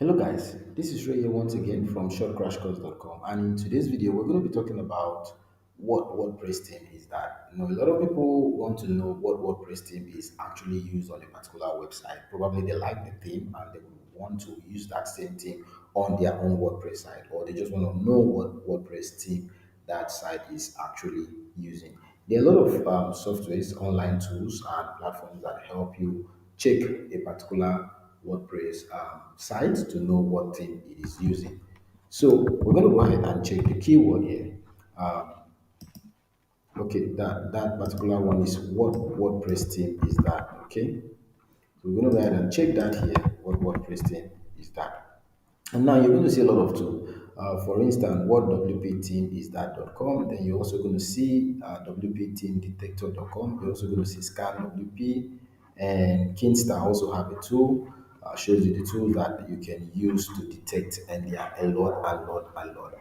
Hello guys, this is Ray here once again from shortcrashcourse.com, and in today's video we're going to be talking about what WordPress theme is that. A lot of people want to know what WordPress theme is actually used on a particular website. Probably they like the theme and they would want to use that same theme on their own WordPress site, or they just want to know what WordPress theme that site is actually using. There are a lot of softwares, online tools, and platforms that help you check a particular WordPress site to know what theme it is using. So we're going to go ahead and check the keyword here. Um, okay, that particular one is what WordPress theme is that. Okay, so we're going to go ahead and check that here. What WordPress theme is that? And now you're going to see a lot of tools. For instance, what WP team is that.com. Then you're also going to see WP team detector.com. You're also going to see scan WP, and Kinstar also have a tool. Shows you the tool that you can use to detect, and there are a lot.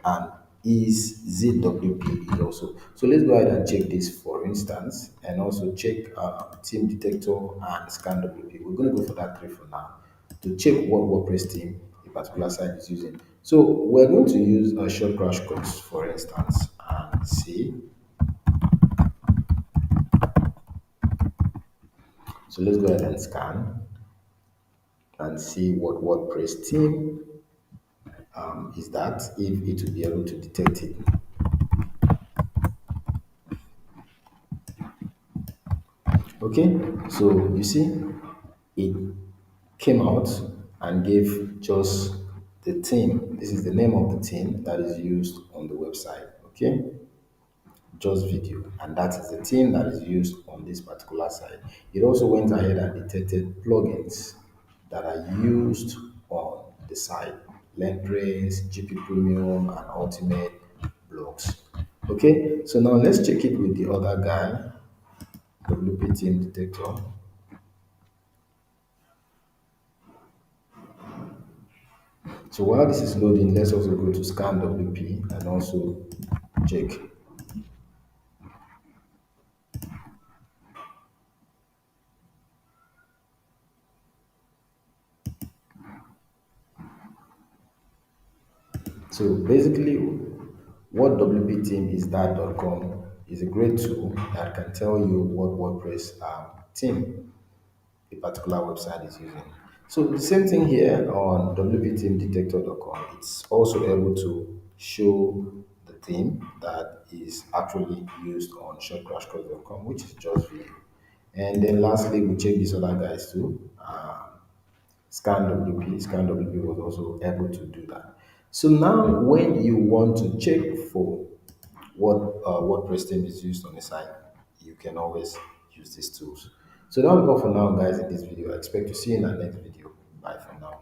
And is ZWP is also. So let's go ahead and check this for instance, and also check team detector and scan WP. We're going to go for that three for now to check what WordPress theme a particular site is using. So we're going to use a short crash course, for instance, and see. So let's go ahead and scan and see what WordPress theme is that, if it will be able to detect it. Okay, so you see, it came out and gave just the theme. This is the name of the theme that is used on the website. Okay, just video, and that is the theme that is used on this particular site. It also went ahead and detected plugins that are used on the site: Lendpress, GP Premium, and Ultimate Blocks. Okay, so now let's check it with the other guy, WP Team Detector. So while this is loading, let's also go to scan WP and also check. So basically, what WP Team is that.com is a great tool that can tell you what WordPress theme a particular website is using. So the same thing here on wpteamdetector.com. It's also able to show the theme that is actually used on shortcrashcourse.com, which is just video. And then lastly, we check these other guys too. Scan WP was also able to do that. So now, when you want to check for what WordPress theme is used on the site, you can always use these tools. So that will go for now, guys. In this video, I expect to see you in our next video. Bye for now.